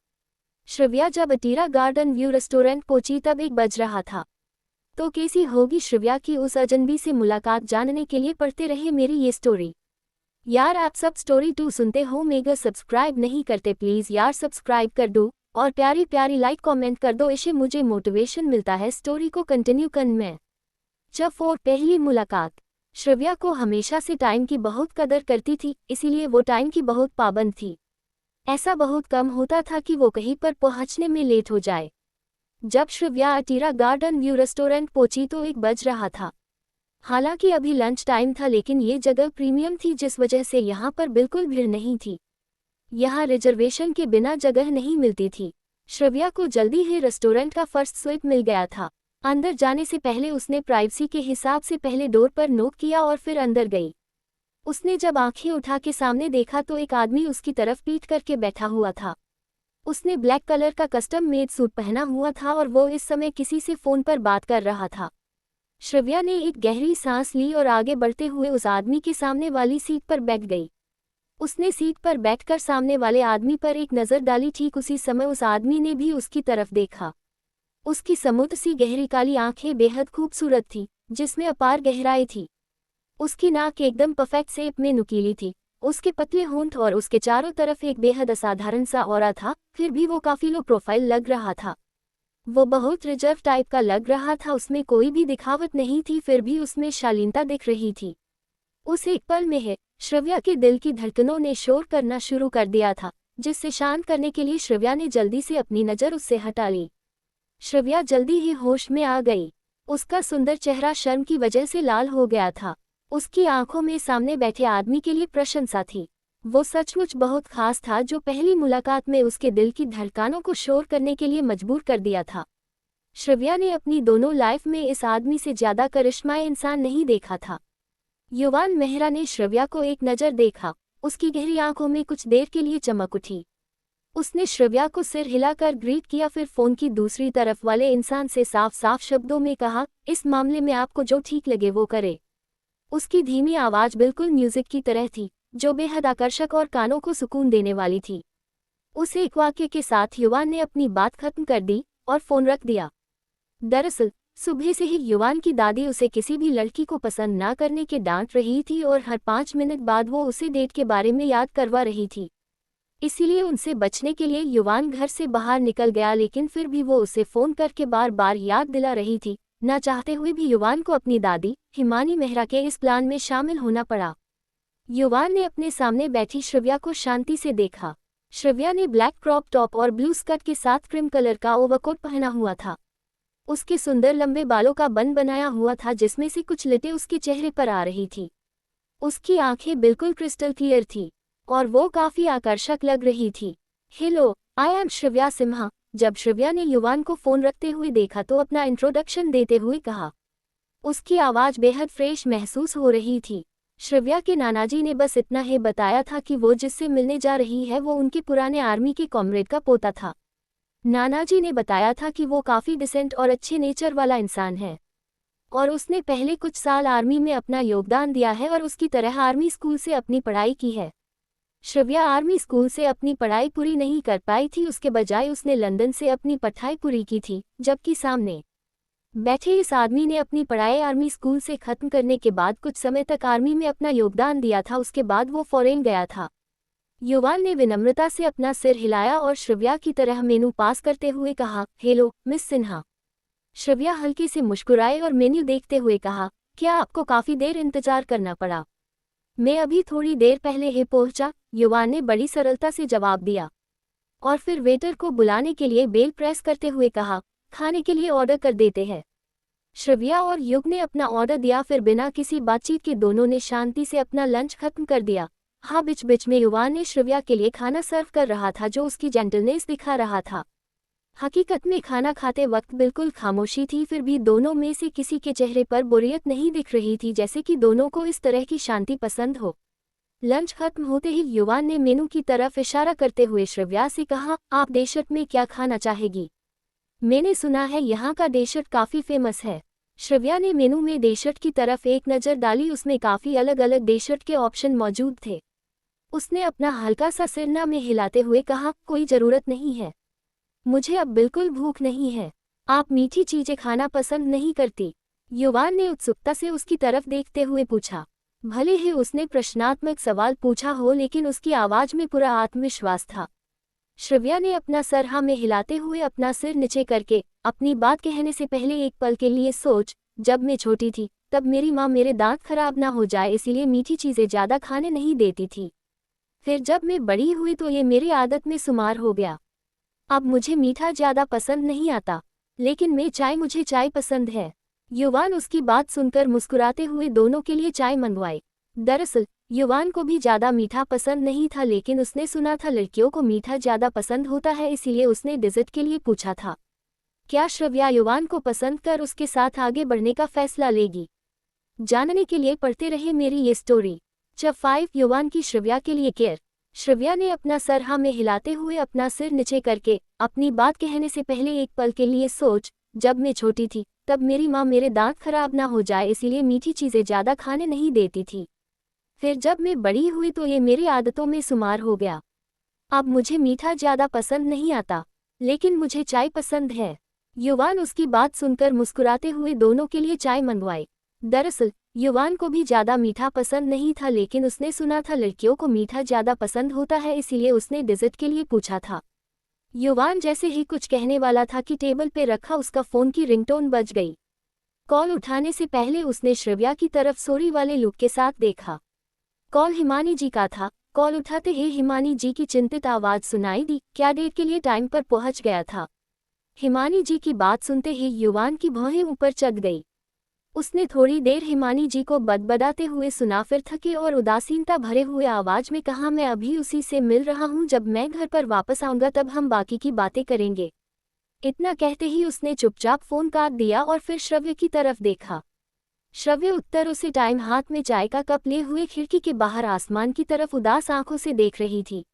Speaker 1: श्रव्या जब अटीरा गार्डन व्यू रेस्टोरेंट पहुंची तब 1 बज रहा था। तो कैसी होगी श्रव्या की उस अजनबी से मुलाकात? जानने के लिए पढ़ते रहे मेरी ये स्टोरी। यार आप सब स्टोरी 2 सुनते हो मगर सब्सक्राइब नहीं करते, प्लीज़ यार सब्सक्राइब कर दो और प्यारी प्यारी लाइक कमेंट कर दो, इससे मुझे मोटिवेशन मिलता है स्टोरी को कंटिन्यू करने में। जब और पहली मुलाकात। श्रव्या को हमेशा से टाइम की बहुत कदर करती थी, इसीलिए वो टाइम की बहुत पाबंद थी। ऐसा बहुत कम होता था कि वो कहीं पर पहुंचने में लेट हो जाए। जब Shravya ATIRA garden view restaurant पहुंची तो 1 बज रहा था। हालांकि अभी लंच टाइम था, लेकिन ये जगह प्रीमियम थी जिस वजह से यहाँ पर बिल्कुल भीड़ नहीं थी। यहाँ रिजर्वेशन के बिना जगह नहीं मिलती थी। श्रव्या को जल्दी ही रेस्टोरेंट का फर्स्ट स्वीट मिल गया था। अंदर जाने से पहले उसने प्राइवेसी के हिसाब से पहले डोर पर नॉक किया और फिर अंदर गई। उसने जब आंखें उठा के सामने देखा तो एक आदमी उसकी तरफ पीठ करके बैठा हुआ था। उसने ब्लैक कलर का कस्टम मेड सूट पहना हुआ था और वो इस समय किसी से फोन पर बात कर रहा था। श्रव्या ने एक गहरी सांस ली और आगे बढ़ते हुए उस आदमी के सामने वाली सीट पर बैठ गई। उसने सीट पर बैठकर सामने वाले आदमी पर एक नज़र डाली। ठीक उसी समय उस आदमी ने भी उसकी तरफ देखा। उसकी समुद्र सी गहरी काली आंखें बेहद खूबसूरत थी, जिसमें अपार गहराई थी। उसकी नाक एकदम परफेक्ट शेप में नुकीली थी। उसके पतले होंठ और उसके चारों तरफ एक बेहद असाधारण सा ऑरा था, फिर भी वो काफी लो प्रोफाइल लग रहा था। वो बहुत रिजर्व टाइप का लग रहा था, उसमें कोई भी दिखावट नहीं थी, फिर भी उसमें शालीनता दिख रही थी। उस एक पल में है श्रव्या के दिल की धड़कनों ने शोर करना शुरू कर दिया था, जिससे शांत करने के लिए श्रव्या ने जल्दी से अपनी नज़र उससे हटा ली। श्रव्या जल्दी ही होश में आ गई। उसका सुंदर चेहरा शर्म की वजह से लाल हो गया था। उसकी आंखों में सामने बैठे आदमी के लिए प्रशंसा थी। वो सचमुच बहुत खास था, जो पहली मुलाकात में उसके दिल की धड़कनों को शोर करने के लिए मजबूर कर दिया था। श्रव्या ने अपनी दोनों लाइफ में इस आदमी से ज्यादा करिश्माई इंसान नहीं देखा था। युवान मेहरा ने श्रव्या को एक नज़र देखा। उसकी गहरी आंखों में कुछ देर के लिए चमक उठी। उसने श्रव्या को सिर हिलाकर ग्रीट किया, फिर फोन की दूसरी तरफ वाले इंसान से साफ साफ शब्दों में कहा, इस मामले में आपको जो ठीक लगे वो करे। उसकी धीमी आवाज बिल्कुल म्यूजिक की तरह थी, जो बेहद आकर्षक और कानों को सुकून देने वाली थी। उस एक वाक्य के साथ युवान ने अपनी बात खत्म कर दी और फोन रख दिया। दरअसल सुबह से ही युवान की दादी उसे किसी भी लड़की को पसंद ना करने के डांट रही थी और हर 5 मिनट बाद वो उसे डेट के बारे में याद करवा रही थी। इसीलिए उनसे बचने के लिए युवान घर से बाहर निकल गया, लेकिन फिर भी वो उसे फोन करके बार बार याद दिला रही थी। ना चाहते हुए भी युवान को अपनी दादी हिमानी मेहरा के इस प्लान में शामिल होना पड़ा। युवान ने अपने सामने बैठी श्रव्या को शांति से देखा। श्रव्या ने ब्लैक क्रॉप टॉप और ब्लू स्कर्ट के साथ क्रीम कलर का ओवरकोट पहना हुआ था। उसके सुंदर लंबे बालों का बन बनाया हुआ था, जिसमें से कुछ लटें उसके चेहरे पर आ रही थी। उसकी आंखें बिल्कुल क्रिस्टल क्लियर थी और वो काफी आकर्षक लग रही थी। Hello, I am Shravya Simha, जब श्रव्या ने युवान को फोन रखते हुए देखा तो अपना इंट्रोडक्शन देते हुए कहा। उसकी आवाज़ बेहद फ्रेश महसूस हो रही थी। श्रव्या के नानाजी ने बस इतना ही बताया था कि वो जिससे मिलने जा रही है वो उनके पुराने आर्मी के कॉमरेड का पोता था। नानाजी ने बताया था कि वो काफ़ी डिसेंट और अच्छे नेचर वाला इंसान है और उसने पहले कुछ साल आर्मी में अपना योगदान दिया है और उसकी तरह आर्मी स्कूल से अपनी पढ़ाई की है। श्रव्या आर्मी स्कूल से अपनी पढ़ाई पूरी नहीं कर पाई थी, उसके बजाय उसने लंदन से अपनी पढ़ाई पूरी की थी, जबकि सामने बैठे इस आदमी ने अपनी पढ़ाई आर्मी स्कूल से खत्म करने के बाद कुछ समय तक आर्मी में अपना योगदान दिया था। उसके बाद वो फॉरेन गया था। युवान ने विनम्रता से अपना सिर हिलाया और श्रव्या की तरह मेनू पास करते हुए कहा, हेलो मिस सिन्हा। श्रव्या हल्के से मुस्कुराए और मेन्यू देखते हुए कहा, क्या आपको काफ़ी देर इंतजार करना पड़ा? मैं अभी थोड़ी देर पहले ही पहुंचा, युवान ने बड़ी सरलता से जवाब दिया और फिर वेटर को बुलाने के लिए बेल प्रेस करते हुए कहा, खाने के लिए ऑर्डर कर देते हैं। श्रव्या और युग ने अपना ऑर्डर दिया, फिर बिना किसी बातचीत के दोनों ने शांति से अपना लंच खत्म कर दिया। हाँ, बीच बीच में युवान ने श्रव्या के लिए खाना सर्व कर रहा था जो उसकी जेंटलनेस दिखा रहा था। हकीकत में खाना खाते वक्त बिल्कुल खामोशी थी, फिर भी दोनों में से किसी के चेहरे पर बोरियत नहीं दिख रही थी, जैसे कि दोनों को इस तरह की शांति पसंद हो। लंच खत्म होते ही युवान ने मेनू की तरफ इशारा करते हुए श्रव्या से कहा, आप डेजर्ट में क्या खाना चाहेगी? मैंने सुना है यहाँ का डेजर्ट काफ़ी फेमस है। श्रव्या ने मेनू में डेजर्ट की तरफ एक नज़र डाली, उसमें काफ़ी अलग अलग डेजर्ट के ऑप्शन मौजूद थे। उसने अपना हल्का सा सिर ना में हिलाते हुए कहा, कोई ज़रूरत नहीं है, मुझे अब बिल्कुल भूख नहीं है। आप मीठी चीज़ें खाना पसंद नहीं करती? युवान ने उत्सुकता से उसकी तरफ देखते हुए पूछा। भले ही उसने प्रश्नात्मक सवाल पूछा हो, लेकिन उसकी आवाज़ में पूरा आत्मविश्वास था। श्रव्या ने अपना सर हाँ में हिलाते हुए अपना सिर नीचे करके अपनी बात कहने से पहले एक पल के लिए सोच, जब मैं छोटी थी तब मेरी माँ मेरे दांत खराब ना हो जाए इसलिए मीठी चीज़ें ज़्यादा खाने नहीं देती थी। फिर जब मैं बड़ी हुई तो ये मेरी आदत में शुमार हो गया। अब मुझे मीठा ज़्यादा पसंद नहीं आता, लेकिन मुझे चाय पसंद है। युवान उसकी बात सुनकर मुस्कुराते हुए दोनों के लिए चाय मंगवाई। दरअसल युवान को भी ज़्यादा मीठा पसंद नहीं था, लेकिन उसने सुना था लड़कियों को मीठा ज़्यादा पसंद होता है, इसीलिए उसने डेजर्ट के लिए पूछा था। क्या श्रव्या युवान को पसंद कर उसके साथ आगे बढ़ने का फैसला लेगी? जानने के लिए पढ़ते रहे मेरी ये स्टोरी। चैप्टर 5, युवान की श्रव्या के लिए केयर। श्रव्या ने अपना सर हाँ में हिलाते हुए अपना सिर नीचे करके अपनी बात कहने से पहले एक पल के लिए सोच, जब मैं छोटी थी तब मेरी माँ मेरे दांत खराब ना हो जाए इसीलिए मीठी चीज़ें ज़्यादा खाने नहीं देती थी। फिर जब मैं बड़ी हुई तो ये मेरी आदतों में शुमार हो गया। अब मुझे मीठा ज़्यादा पसंद नहीं आता, लेकिन मुझे चाय पसंद है। युवान उसकी बात सुनकर मुस्कुराते हुए दोनों के लिए चाय मंगवाई। दरअसल युवान को भी ज़्यादा मीठा पसंद नहीं था, लेकिन उसने सुना था लड़कियों को मीठा ज़्यादा पसंद होता है, इसीलिए उसने डेजर्ट के लिए पूछा था। युवान जैसे ही कुछ कहने वाला था कि टेबल पे रखा उसका फ़ोन की रिंगटोन बज गई। कॉल उठाने से पहले उसने श्रव्या की तरफ सॉरी वाले लुक के साथ देखा। कॉल हिमानी जी का था। कॉल उठाते ही हिमानी जी की चिंतित आवाज़ सुनाई दी, क्या डेट के लिए टाइम पर पहुंच गया था? हिमानी जी की बात सुनते ही युवान की भौहें ऊपर चढ़ गई। उसने थोड़ी देर हिमानी जी को बदबदाते हुए सुना, फिर थके और उदासीनता भरे हुए आवाज़ में कहा, मैं अभी उसी से मिल रहा हूँ, जब मैं घर पर वापस आऊँगा तब हम बाकी की बातें करेंगे। इतना कहते ही उसने चुपचाप फ़ोन काट दिया और फिर श्रव्य की तरफ देखा। श्रव्य उत्तर उसी टाइम हाथ में चाय का कप लिए हुए खिड़की के बाहर आसमान की तरफ उदास आंखों से देख रही थी।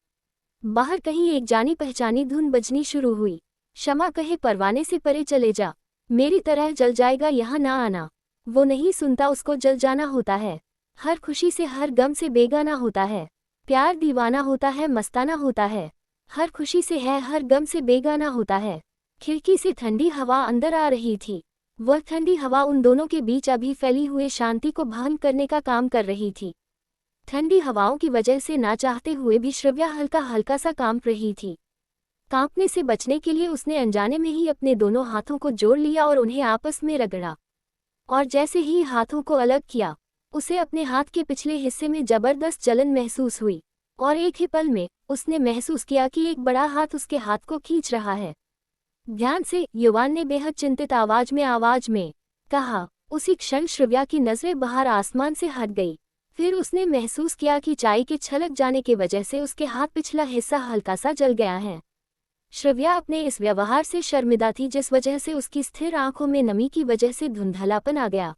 Speaker 1: बाहर कहीं एक जानी पहचानी धुन बजनी शुरू हुई। शमा कहे, परवाने से परे चले जा, मेरी तरह जल जाएगा, यहाँ ना आना। वो नहीं सुनता, उसको जल जाना होता है। हर खुशी से हर गम से बेगाना होता है। प्यार दीवाना होता है, मस्ताना होता है। हर खुशी से है, हर गम से बेगाना होता है। खिड़की से ठंडी हवा अंदर आ रही थी। वह ठंडी हवा उन दोनों के बीच अभी फैली हुई शांति को भंग करने का काम कर रही थी। ठंडी हवाओं की वजह से ना चाहते हुए भी श्रव्या हल्का हल्का सा कांप रही थी। कांपने से बचने के लिए उसने अनजाने में ही अपने दोनों हाथों को जोड़ लिया और उन्हें आपस में रगड़ा। और जैसे ही हाथों को अलग किया, उसे अपने हाथ के पिछले हिस्से में जबरदस्त जलन महसूस हुई और एक ही पल में उसने महसूस किया कि एक बड़ा हाथ उसके हाथ को खींच रहा है। ध्यान से, युवान ने बेहद चिंतित आवाज में कहा। उसी क्षण श्रव्या की नजरें बाहर आसमान से हट गई। फिर उसने महसूस किया कि चाय के छलक जाने की वजह से उसके हाथ पिछला हिस्सा हल्का सा जल गया है। श्रव्या अपने इस व्यवहार से शर्मिंदा थी, जिस वजह से उसकी स्थिर आंखों में नमी की वजह से धुंधलापन आ गया।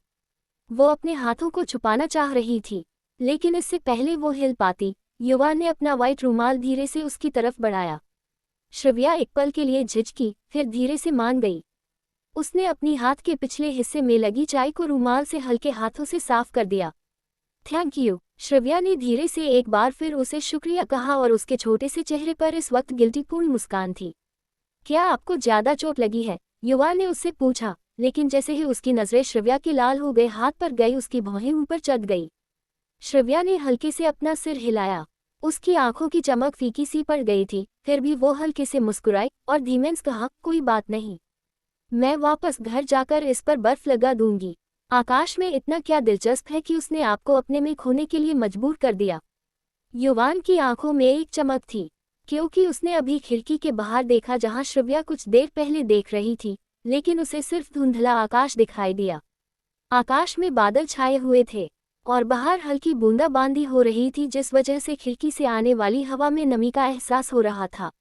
Speaker 1: वो अपने हाथों को छुपाना चाह रही थी, लेकिन इससे पहले वो हिल पाती, युवान ने अपना व्हाइट रुमाल धीरे से उसकी तरफ बढ़ाया। श्रव्या एक पल के लिए झिझकी, फिर धीरे से मान गई। उसने अपनी हाथ के पिछले हिस्से में लगी चाय को रुमाल से हल्के हाथों से साफ कर दिया। थैंक यू, श्रव्या ने धीरे से एक बार फिर उसे शुक्रिया कहा और उसके छोटे से चेहरे पर इस वक्त गिल्टीपूर्ण मुस्कान थी। क्या आपको ज्यादा चोट लगी है? युवा ने उससे पूछा, लेकिन जैसे ही उसकी नजरें श्रव्या के लाल हो गए हाथ पर गई, उसकी भौहें ऊपर चढ़ गई। श्रव्या ने हल्के से अपना सिर हिलाया। उसकी आंखों की चमक फीकी सी पड़ गई थी, फिर भी वो हल्के से मुस्कुराई और धीमे से कहा, कोई बात नहीं, मैं वापस घर जाकर इस पर बर्फ लगा दूंगी। आकाश में इतना क्या दिलचस्प है कि उसने आपको अपने में खोने के लिए मजबूर कर दिया? युवान की आंखों में एक चमक थी, क्योंकि उसने अभी खिड़की के बाहर देखा जहां श्रव्या कुछ देर पहले देख रही थी, लेकिन उसे सिर्फ धुंधला आकाश दिखाई दिया। आकाश में बादल छाए हुए थे और बाहर हल्की बूंदाबांदी हो रही थी, जिस वजह से खिड़की से आने वाली हवा में नमी का एहसास हो रहा था।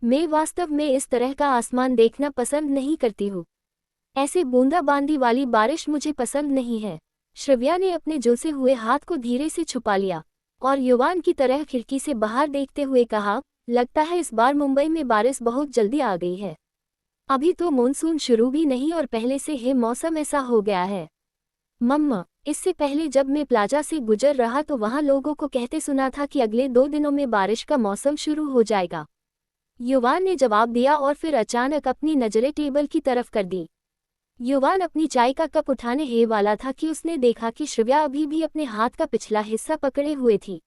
Speaker 1: मैं वास्तव में इस तरह का आसमान देखना पसंद नहीं करती हूँ। ऐसे बूंदाबांदी वाली बारिश मुझे पसंद नहीं है। श्रव्या ने अपने झुलसे हुए हाथ को धीरे से छुपा लिया और युवान की तरह खिड़की से बाहर देखते हुए कहा, लगता है इस बार मुंबई में बारिश बहुत जल्दी आ गई है। अभी तो मानसून शुरू भी नहीं और पहले से ही मौसम ऐसा हो गया है। मम्मा, इससे पहले जब मैं प्लाजा से गुजर रहा तो वहां लोगों को कहते सुना था कि अगले 2 दिनों में बारिश का मौसम शुरू हो जाएगा। युवान ने जवाब दिया और फिर अचानक अपनी नजरें टेबल की तरफ कर दी। युवान अपनी चाय का कप उठाने ही वाला था कि उसने देखा कि श्रव्या अभी भी अपने हाथ का पिछला हिस्सा पकड़े हुए थी।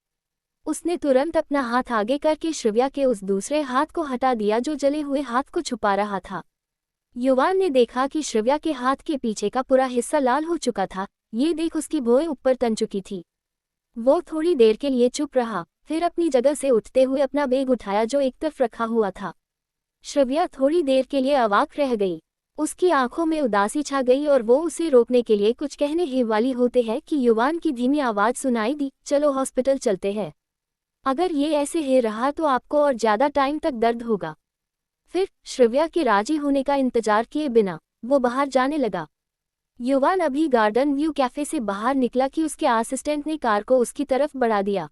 Speaker 1: उसने तुरंत अपना हाथ आगे करके श्रव्या के उस दूसरे हाथ को हटा दिया जो जले हुए हाथ को छुपा रहा था। युवान ने देखा कि श्रव्या के हाथ के पीछे का पूरा हिस्सा लाल हो चुका था। ये देख उसकी भौहें ऊपर तन चुकी थी। वो थोड़ी देर के लिए चुप रहा, फिर अपनी जगह से उठते हुए अपना बैग उठाया जो एक तरफ रखा हुआ था। श्रव्या थोड़ी देर के लिए अवाक रह गई। उसकी आंखों में उदासी छा गई और वो उसे रोकने के लिए कुछ कहने ही वाली होते हैं कि युवान की धीमी आवाज सुनाई दी, चलो हॉस्पिटल चलते हैं। अगर ये ऐसे ही रहा तो आपको और ज्यादा टाइम तक दर्द होगा। फिर श्रव्या के राजी होने का इंतजार किए बिना वो बाहर जाने लगा। युवान अभी गार्डन व्यू कैफे से बाहर निकला कि उसके असिस्टेंट ने कार को उसकी तरफ बढ़ा दिया।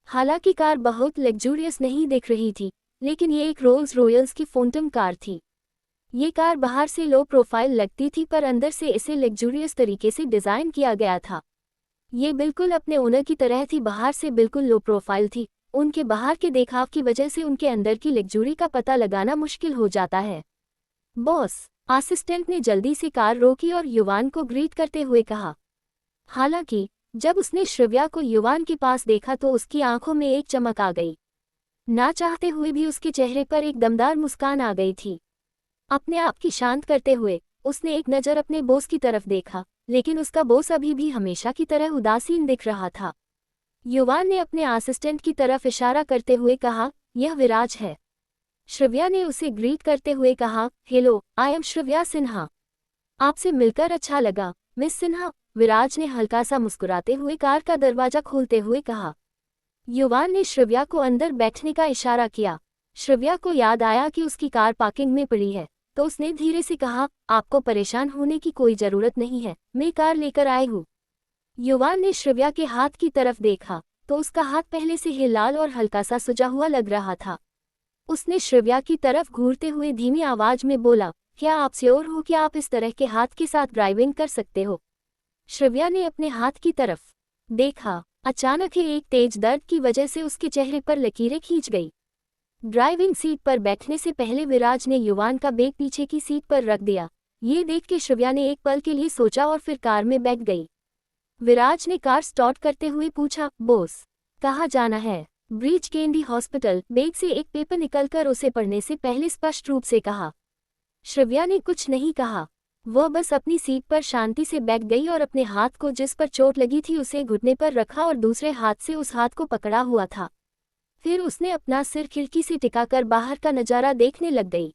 Speaker 1: हालांकि कार बहुत लग्जूरियस नहीं दिख रही थी, लेकिन ये एक रोल्स रॉयल्स की फोंटम कार थी। ये कार बाहर से लो प्रोफाइल लगती थी, पर अंदर से इसे लग्जूरियस तरीके से डिजाइन किया गया था। ये बिल्कुल अपने ओनर की तरह थी, बाहर से बिल्कुल लो प्रोफाइल थी। उनके बाहर के देखाव की वजह से उनके अंदर की लग्जूरी का पता लगाना मुश्किल हो जाता है। बॉस, असिस्टेंट ने जल्दी से कार रोकी और युवान को ग्रीट करते हुए कहा। हालांकि जब उसने श्रव्या को युवान के पास देखा तो उसकी आंखों में एक चमक आ गई। ना चाहते हुए भी उसके चेहरे पर एक दमदार मुस्कान आ गई थी। अपने आप की शांत करते हुए उसने एक नज़र अपने बॉस की तरफ देखा, लेकिन उसका बॉस अभी भी हमेशा की तरह उदासीन दिख रहा था। युवान ने अपने असिस्टेंट की तरफ इशारा करते हुए कहा, यह विराज है। श्रव्या ने उसे ग्रीट करते हुए कहा, hello, I am Shravya Sinha. आपसे मिलकर अच्छा लगा, मिस सिन्हा। विराज ने हल्का सा मुस्कुराते हुए कार का दरवाजा खोलते हुए कहा। युवान ने श्रव्या को अंदर बैठने का इशारा किया। श्रव्या को याद आया कि उसकी कार पार्किंग में पड़ी है, तो उसने धीरे से कहा, आपको परेशान होने की कोई जरूरत नहीं है, मैं कार लेकर आई हूँ। युवान ने श्रव्या के हाथ की तरफ देखा तो उसका हाथ पहले से ही लाल और हल्का सा सुजा हुआ लग रहा था। उसने श्रव्या की तरफ घूरते हुए धीमी आवाज में बोला, क्या आप श्योर हो कि आप इस तरह के हाथ के साथ ड्राइविंग कर सकते हो? श्रव्या ने अपने हाथ की तरफ देखा। अचानक ही एक तेज दर्द की वजह से उसके चेहरे पर लकीरें खींच गई। ड्राइविंग सीट पर बैठने से पहले विराज ने युवान का बैग पीछे की सीट पर रख दिया। ये देख के श्रव्या ने एक पल के लिए सोचा और फिर कार में बैठ गई। विराज ने कार स्टार्ट करते हुए पूछा, बॉस, कहाँ जाना है? Breach candy hospital. बैग से एक पेपर निकलकर उसे पढ़ने से पहले स्पष्ट रूप से कहा। श्रव्या ने कुछ नहीं कहा, वह बस अपनी सीट पर शांति से बैठ गई और अपने हाथ को जिस पर चोट लगी थी उसे घुटने पर रखा और दूसरे हाथ से उस हाथ को पकड़ा हुआ था। फिर उसने अपना सिर खिड़की से टिकाकर बाहर का नजारा देखने लग गई।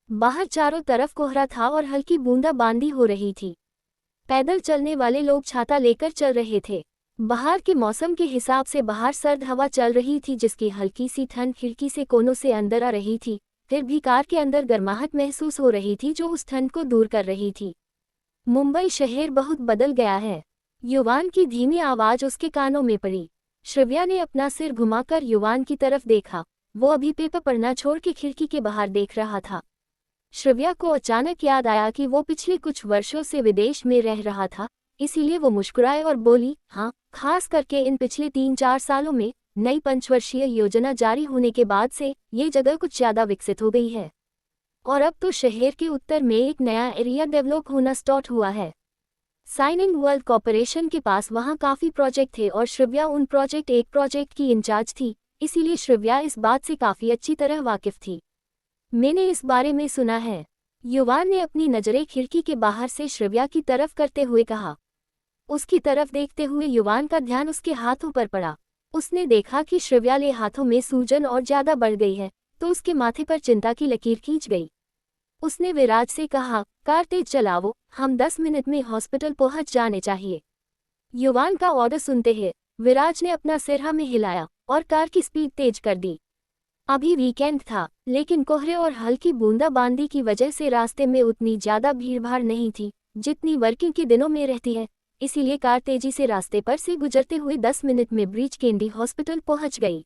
Speaker 1: बाहर चारों तरफ कोहरा था और हल्की बूंदाबांदी हो रही थी। पैदल चलने वाले लोग छाता लेकर चल रहे थे। बाहर के मौसम के हिसाब से बाहर सर्द हवा चल रही थी, जिसकी हल्की सी ठंड खिड़की से कोनों से अंदर आ रही थी। फिर भी कार के अंदर गर्माहट महसूस हो रही थी जो उस ठंड को दूर कर रही थी। मुंबई शहर बहुत बदल गया है। युवान की धीमी आवाज उसके कानों में पड़ी। श्रव्या ने अपना सिर घुमाकर युवान की तरफ देखा। वो अभी पेपर पढ़ना छोड़ के खिड़की के बाहर देख रहा था। श्रव्या को अचानक याद आया कि वो पिछले कुछ वर्षों से विदेश में रह रहा था, इसीलिए वो मुस्कुराए और बोली, हाँ, खास करके इन पिछले 3-4 सालों में नई पंचवर्षीय योजना जारी होने के बाद से ये जगह कुछ ज़्यादा विकसित हो गई है। और अब तो शहर के उत्तर में एक नया एरिया डेवलप होना स्टार्ट हुआ है। साइनिंग वर्ल्ड कॉर्पोरेशन के पास वहाँ काफ़ी प्रोजेक्ट थे और श्रव्या उन एक प्रोजेक्ट की इंचार्ज थी, इसीलिए श्रव्या इस बात से काफ़ी अच्छी तरह वाकिफ थी। मैंने इस बारे में सुना है। युवान ने अपनी नज़रें खिड़की के बाहर से श्रव्या की तरफ करते हुए कहा। उसकी तरफ देखते हुए युवान का ध्यान उसके हाथों पर पड़ा। उसने देखा कि श्रव्या के हाथों में सूजन और ज़्यादा बढ़ गई है, तो उसके माथे पर चिंता की लकीर खींच गई। उसने विराज से कहा, कार तेज चलाओ, हम 10 मिनट में हॉस्पिटल पहुंच जाने चाहिए। युवान का ऑर्डर सुनते ही विराज ने अपना सिर हाँ में हिलाया और कार की स्पीड तेज कर दी। अभी वीकेंड था, लेकिन कोहरे और हल्की बूंदाबांदी की वजह से रास्ते में उतनी ज़्यादा भीड़भाड़ नहीं थी जितनी वर्किंग के दिनों में रहती है, इसीलिए कार तेजी से रास्ते पर से गुजरते हुए 10 मिनट में ब्रीच कैंडी हॉस्पिटल पहुंच गई।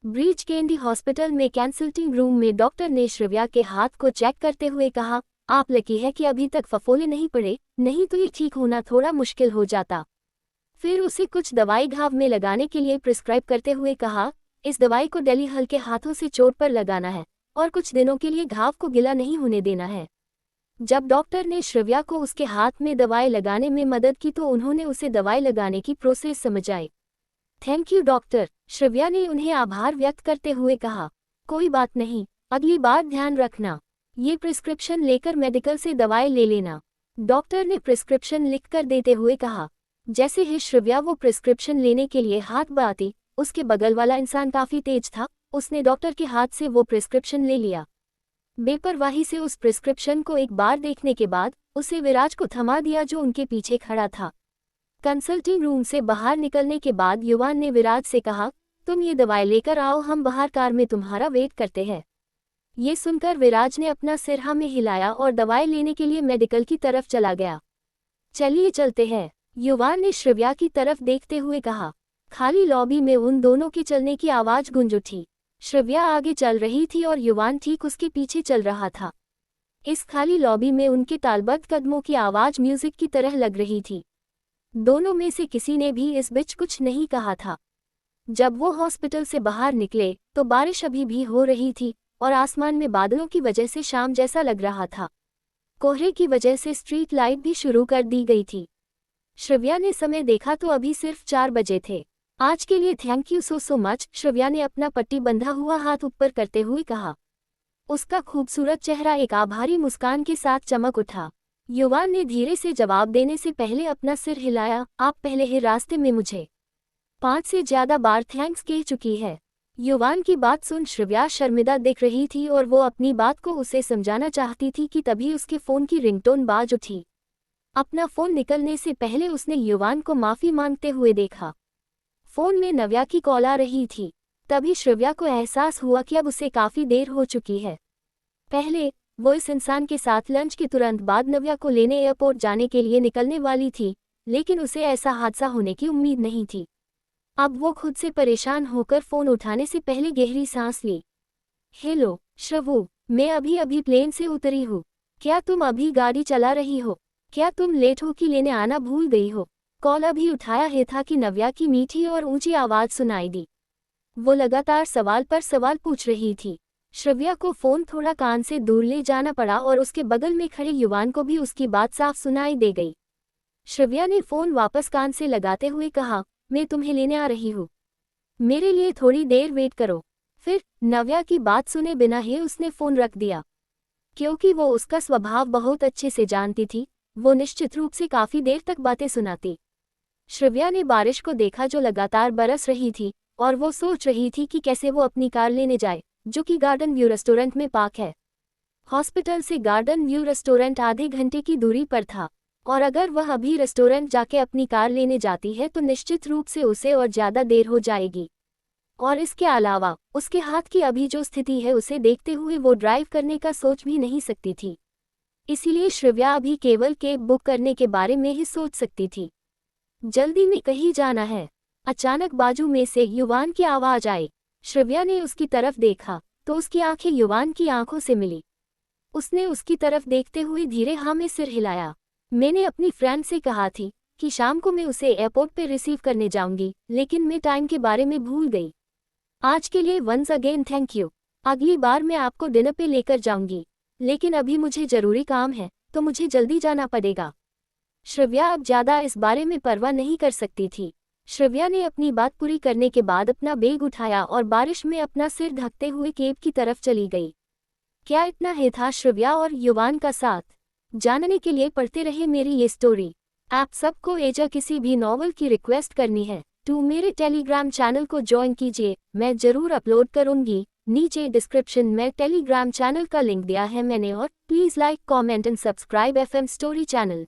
Speaker 1: ब्रीच कैंडी हॉस्पिटल में कंसल्टिंग रूम में डॉक्टर ने श्रव्या के हाथ को चेक करते हुए कहा, आप लकी है कि अभी तक फफोले नहीं पड़े, नहीं तो ये ठीक होना थोड़ा मुश्किल हो जाता। फिर उसे कुछ दवाई घाव में लगाने के लिए प्रिस्क्राइब करते हुए कहा, इस दवाई को डेली हल्के हाथों से चोट पर लगाना है और कुछ दिनों के लिए घाव को गिला नहीं होने देना है। जब डॉक्टर ने श्रव्या को उसके हाथ में दवाई लगाने में मदद की तो उन्होंने उसे दवाई लगाने की प्रोसेस समझाई। थैंक यू डॉक्टर, श्रव्या ने उन्हें आभार व्यक्त करते हुए कहा। कोई बात नहीं, अगली बार ध्यान रखना। ये प्रिस्क्रिप्शन लेकर मेडिकल से दवाई ले लेना, डॉक्टर ने प्रिस्क्रिप्शन लिखकर देते हुए कहा। जैसे ही श्रव्या वो प्रिस्क्रिप्शन लेने के लिए हाथ बढ़ाती, उसके बगल वाला इंसान काफ़ी तेज था, उसने डॉक्टर के हाथ से वो प्रिस्क्रिप्शन ले लिया। बेपरवाही से उस प्रिस्क्रिप्शन को एक बार देखने के बाद उसे विराज को थमा दिया जो उनके पीछे खड़ा था। कंसल्टिंग रूम से बाहर निकलने के बाद युवान ने विराज से कहा, तुम ये दवाई लेकर आओ, हम बाहर कार में तुम्हारा वेट करते हैं। ये सुनकर विराज ने अपना सिर हाँ में हिलाया और दवाई लेने के लिए मेडिकल की तरफ चला गया। चलिए चलते हैं, युवान ने श्रव्या की तरफ देखते हुए कहा। खाली लॉबी में उन दोनों के चलने की आवाज़ गूंज उठी। श्रव्या आगे चल रही थी और युवान ठीक उसके पीछे चल रहा था। इस खाली लॉबी में उनके तालबद्ध कदमों की आवाज़ म्यूजिक की तरह लग रही थी। दोनों में से किसी ने भी इस बीच कुछ नहीं कहा था। जब वो हॉस्पिटल से बाहर निकले तो बारिश अभी भी हो रही थी और आसमान में बादलों की वजह से शाम जैसा लग रहा था। कोहरे की वजह से स्ट्रीट लाइट भी शुरू कर दी गई थी। श्रव्या ने समय देखा तो अभी सिर्फ 4 बजे थे। आज के लिए thank you so much, Shravya ने अपना पट्टी बंधा हुआ हाथ ऊपर करते हुए कहा। उसका खूबसूरत चेहरा एक आभारी मुस्कान के साथ चमक उठा। युवान ने धीरे से जवाब देने से पहले अपना सिर हिलाया, आप पहले ही रास्ते में मुझे 5 से ज़्यादा बार थैंक्स कह चुकी है। युवान की बात सुन श्रव्या शर्मिंदा दिख रही थी और वो अपनी बात को उसे समझाना चाहती थी कि तभी उसके फ़ोन की रिंगटोन बाज उठी। अपना फ़ोन निकलने से पहले उसने युवान को माफ़ी मांगते हुए देखा। फ़ोन में नव्या की कॉल आ रही थी। तभी श्रव्या को एहसास हुआ कि अब उसे काफ़ी देर हो चुकी है। पहले वो इस इंसान के साथ लंच के तुरंत बाद नव्या को लेने एयरपोर्ट जाने के लिए निकलने वाली थी, लेकिन उसे ऐसा हादसा होने की उम्मीद नहीं थी। अब वो खुद से परेशान होकर फ़ोन उठाने से पहले गहरी सांस ली। हेलो श्रवू, मैं अभी अभी प्लेन से उतरी हूँ। क्या तुम अभी गाड़ी चला रही हो? क्या तुम लेट हो कि लेने आना भूल गई हो? कॉल अभी उठाया है था कि नव्या की मीठी और ऊंची आवाज़ सुनाई दी। वो लगातार सवाल पर सवाल पूछ रही थी। श्रव्या को फ़ोन थोड़ा कान से दूर ले जाना पड़ा और उसके बगल में खड़े युवान को भी उसकी बात साफ सुनाई दे गई। श्रव्या ने फ़ोन वापस कान से लगाते हुए कहा, मैं तुम्हें लेने आ रही हूँ, मेरे लिए थोड़ी देर वेट करो। फिर नव्या की बात सुने बिना ही उसने फ़ोन रख दिया। क्योंकि वो उसका स्वभाव बहुत अच्छे से जानती थी, वो निश्चित रूप से काफ़ी देर तक बातें सुनाती। श्रव्या ने बारिश को देखा जो लगातार बरस रही थी और वो सोच रही थी कि कैसे वो अपनी कार लेने जाए, जो कि गार्डन व्यू रेस्टोरेंट में पार्क है। हॉस्पिटल से गार्डन व्यू रेस्टोरेंट आधे घंटे की दूरी पर था और अगर वह अभी रेस्टोरेंट जाके अपनी कार लेने जाती है तो निश्चित रूप से उसे और ज़्यादा देर हो जाएगी। और इसके अलावा उसके हाथ की अभी जो स्थिति है उसे देखते हुए वो ड्राइव करने का सोच भी नहीं सकती थी। इसीलिए श्रव्या अभी केवल कैब बुक करने के बारे में ही सोच सकती थी। जल्दी में कहीं जाना है। अचानक बाजू में से युवान की आवाज आई। श्रव्या ने उसकी तरफ देखा तो उसकी आंखें युवान की आंखों से मिली। उसने उसकी तरफ देखते हुए धीरे हाँ में सिर हिलाया। मैंने अपनी फ्रेंड से कहा थी कि शाम को मैं उसे एयरपोर्ट पे रिसीव करने जाऊंगी, लेकिन मैं टाइम के बारे में भूल गई। आज के लिए वंस अगेन थैंक यू। अगली बार मैं आपको डिनर पे लेकर जाऊंगी, लेकिन अभी मुझे जरूरी काम है तो मुझे जल्दी जाना पड़ेगा। श्रव्या अब ज्यादा इस बारे में परवाह नहीं कर सकती थी। श्रव्या ने अपनी बात पूरी करने के बाद अपना बैग उठाया और बारिश में अपना सिर ढकते हुए कैब की तरफ चली गई। क्या इतना ही था श्रव्या और युवान का साथ? जानने के लिए पढ़ते रहे मेरी ये स्टोरी। आप सबको एजा किसी भी नॉवल की रिक्वेस्ट करनी है तो मेरे टेलीग्राम चैनल को ज्वाइन कीजिए, मैं जरूर अपलोड करूंगी। नीचे डिस्क्रिप्शन में टेलीग्राम चैनल का लिंक दिया है मैंने, और please like comment and subscribe FM story channel.